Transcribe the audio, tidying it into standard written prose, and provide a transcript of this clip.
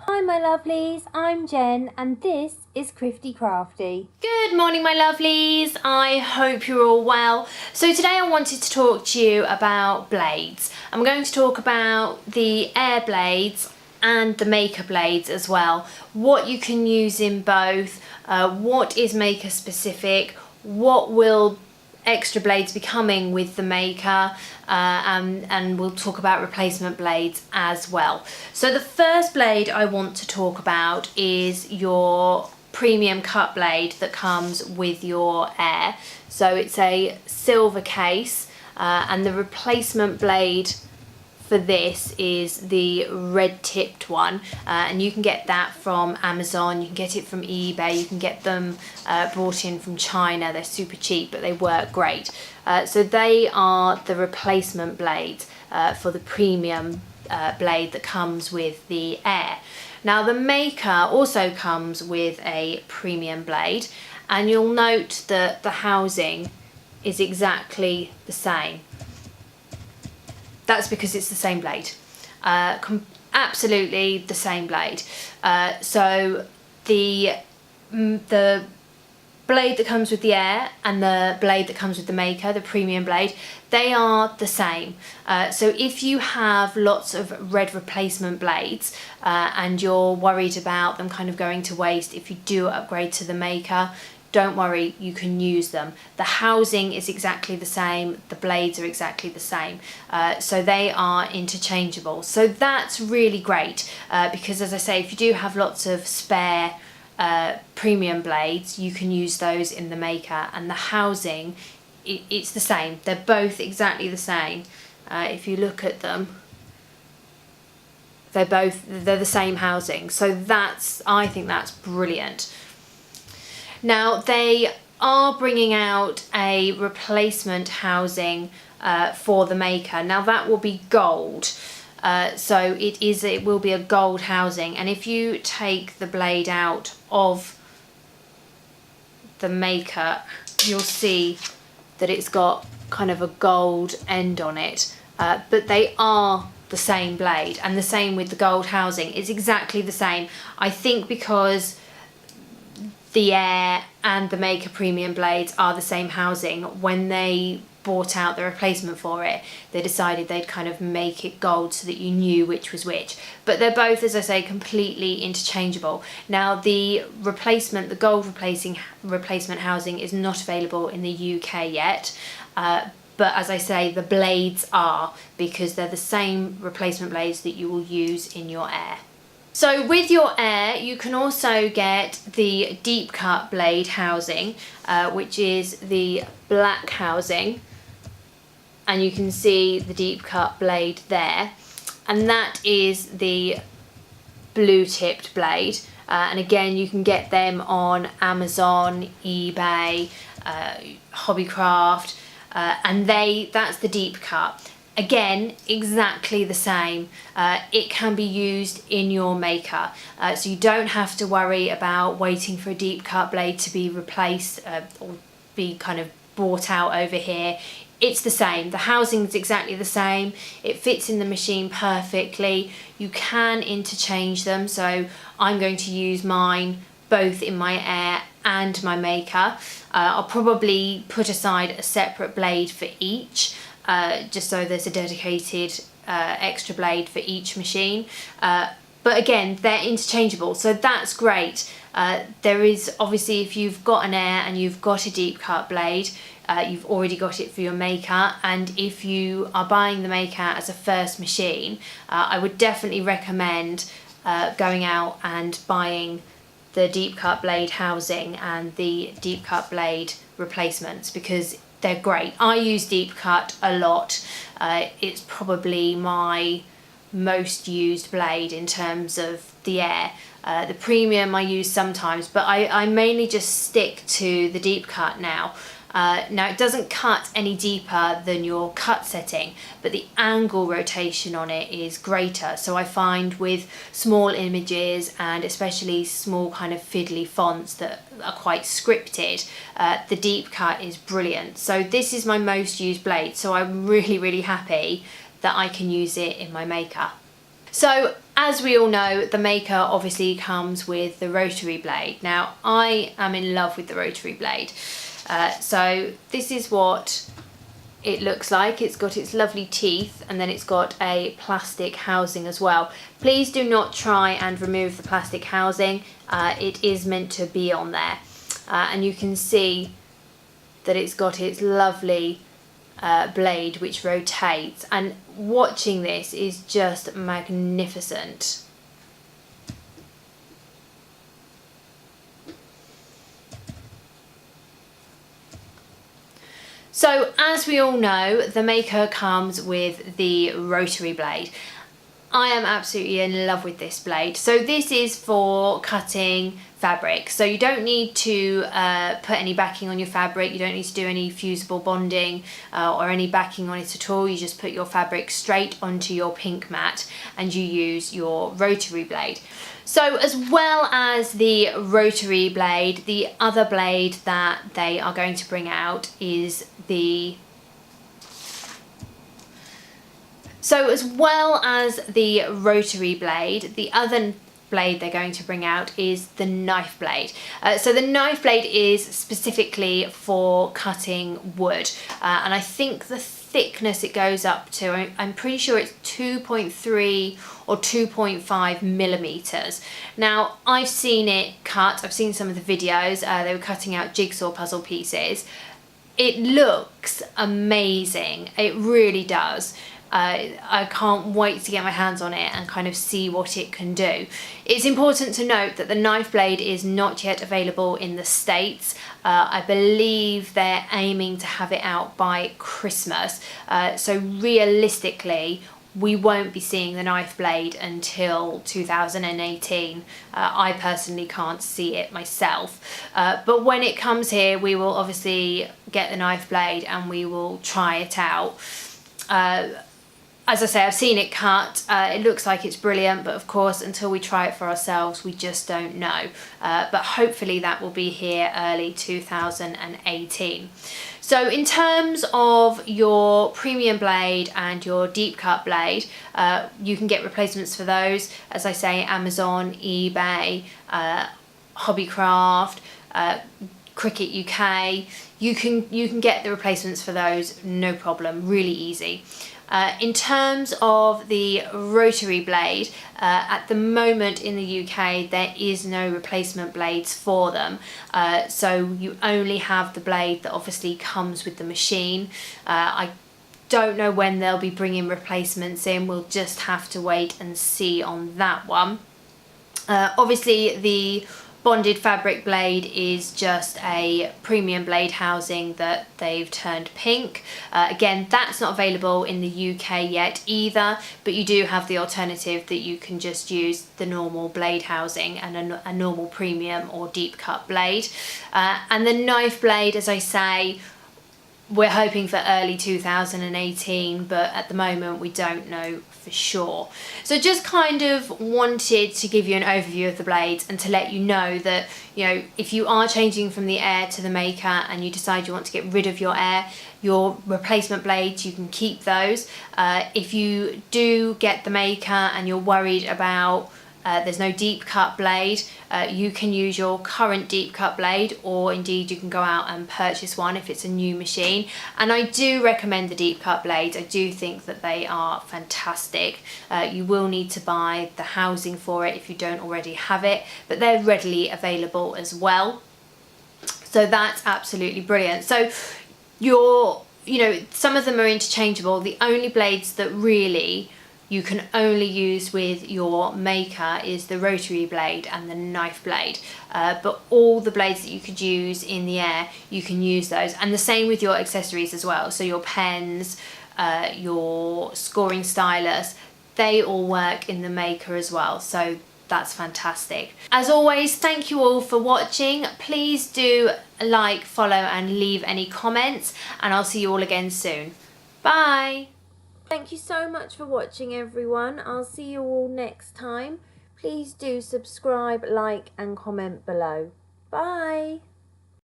Hi my lovelies, I'm Jen and this is Crifty Crafty. Good morning my lovelies, I hope you're all well. So today I wanted to talk to you about blades. I'm going to talk about the air blades and the Maker blades as well. What you can use in both, what is Maker specific, what will extra blades be coming with the Maker, and we'll talk about replacement blades as well. So the first blade I want to talk about is your premium cut blade that comes with your Air. So it's a silver case, and the replacement blade for this is the red tipped one, and you can get that from Amazon, you can get it from eBay, you can get them brought in from China. They're super cheap but they work great. So they are the replacement blades for the premium blade that comes with the Air. Now the Maker also comes with a premium blade, and you'll note that the housing is exactly the same. That's because it's the same blade, absolutely the same blade. So the blade that comes with the Air and the blade that comes with the Maker, the premium blade, they are the same. So if you have lots of red replacement blades and you're worried about them kind of going to waste if you do upgrade to the Maker, don't worry, you can use them. The housing is exactly the same, the blades are exactly the same, so they are interchangeable. So that's really great because, as I say, if you do have lots of spare premium blades, you can use those in the Maker, and the housing, it's the same. They're both exactly the same. If you look at them, they're the same housing. So I think that's brilliant. Now they are bringing out a replacement housing for the Maker. Now that will be gold, so it will be a gold housing, and if you take the blade out of the Maker, you'll see that it's got kind of a gold end on it, but they are the same blade, and the same with the gold housing. It's exactly the same. I think because the Air and the Maker premium blades are the same housing, when they bought out the replacement for it, they decided they'd kind of make it gold so that you knew which was which. But they're both, as I say, completely interchangeable. Now the gold replacement housing is not available in the UK yet, but as I say, the blades are, because they're the same replacement blades that you will use in your Air. So with your Air, you can also get the deep cut blade housing, which is the black housing, and you can see the deep cut blade there, and that is the blue tipped blade, and again you can get them on Amazon, eBay, Hobbycraft, and that's the deep cut. Again, exactly the same. It can be used in your Maker, so you don't have to worry about waiting for a deep cut blade to be replaced or be kind of bought out over here. It's the same. The housing is exactly the same. It fits in the machine perfectly. You can interchange them, so I'm going to use mine both in my Air and my Maker. I'll probably put aside a separate blade for each, just so there's a dedicated extra blade for each machine. But again, they're interchangeable, so that's great. There is obviously, if you've got an Air and you've got a deep cut blade, you've already got it for your Maker, and if you are buying the Maker as a first machine, I would definitely recommend going out and buying the deep cut blade housing and the deep cut blade replacements, because they're great. I use deep cut a lot. It's probably my most used blade in terms of the Air. The premium I use sometimes, but I mainly just stick to the deep cut now. Now it doesn't cut any deeper than your cut setting, but the angle rotation on it is greater. So I find with small images, and especially small kind of fiddly fonts that are quite scripted, the deep cut is brilliant. So this is my most used blade, so I'm really happy that I can use it in my Maker. So As we all know, the Maker obviously comes with the rotary blade. Now, I am in love with the rotary blade. So this is what it looks like. It's got its lovely teeth, and then it's got a plastic housing as well. Please do not try and remove the plastic housing. It is meant to be on there. And you can see that it's got its lovely blade which rotates, and watching this is just magnificent. So as we all know, the Maker comes with the rotary blade. I am absolutely in love with this blade. So this is for cutting fabric. So you don't need to put any backing on your fabric. You don't need to do any fusible bonding or any backing on it at all. You just put your fabric straight onto your pink mat and you use your rotary blade. So as well as the rotary blade, the other blade that they are going to bring out is the other blade they're going to bring out is the knife blade. So the knife blade is specifically for cutting wood, and I think the thickness it goes up to, I'm pretty sure it's 2.3 or 2.5 millimeters. Now, I've seen it cut, I've seen some of the videos, they were cutting out jigsaw puzzle pieces. It looks amazing, it really does. I can't wait to get my hands on it and kind of see what it can do. It's important to note that the knife blade is not yet available in the States. I believe they're aiming to have it out by Christmas. So realistically, we won't be seeing the knife blade until 2018. I personally can't see it myself. But when it comes here, we will obviously get the knife blade and we will try it out. As I say, I've seen it cut, it looks like it's brilliant, but of course until we try it for ourselves we just don't know. But hopefully that will be here early 2018. So in terms of your premium blade and your deep cut blade, you can get replacements for those. As I say, Amazon, eBay, Hobbycraft, Cricut UK, you can get the replacements for those, no problem, really easy. In terms of the rotary blade, at the moment in the UK there is no replacement blades for them, so you only have the blade that obviously comes with the machine. I don't know when they'll be bringing replacements in, we'll just have to wait and see on that one. Obviously the bonded fabric blade is just a premium blade housing that they've turned pink. Again, that's not available in the UK yet either, but you do have the alternative that you can just use the normal blade housing and a normal premium or deep cut blade. And the knife blade, as I say, we're hoping for early 2018, but at the moment we don't know for sure. So just kind of wanted to give you an overview of the blades and to let you know that, you know, if you are changing from the Air to the Maker and you decide you want to get rid of your Air, your replacement blades, you can keep those. If you do get the Maker and you're worried about there's no deep cut blade, you can use your current deep cut blade, or indeed you can go out and purchase one if it's a new machine. And I do recommend the deep cut blades. I do think that they are fantastic. You will need to buy the housing for it if you don't already have it, but they're readily available as well. So that's absolutely brilliant. So some of them are interchangeable. The only blades that really you can only use with your Maker is the rotary blade and the knife blade, but all the blades that you could use in the Air, you can use those, and the same with your accessories as well. So your pens, your scoring stylus, they all work in the Maker as well, so that's fantastic. As always, thank you all for watching. Please do like, follow and leave any comments, and I'll see you all again soon. Bye! Thank you so much for watching, everyone. I'll see you all next time. Please do subscribe, like and comment below. Bye.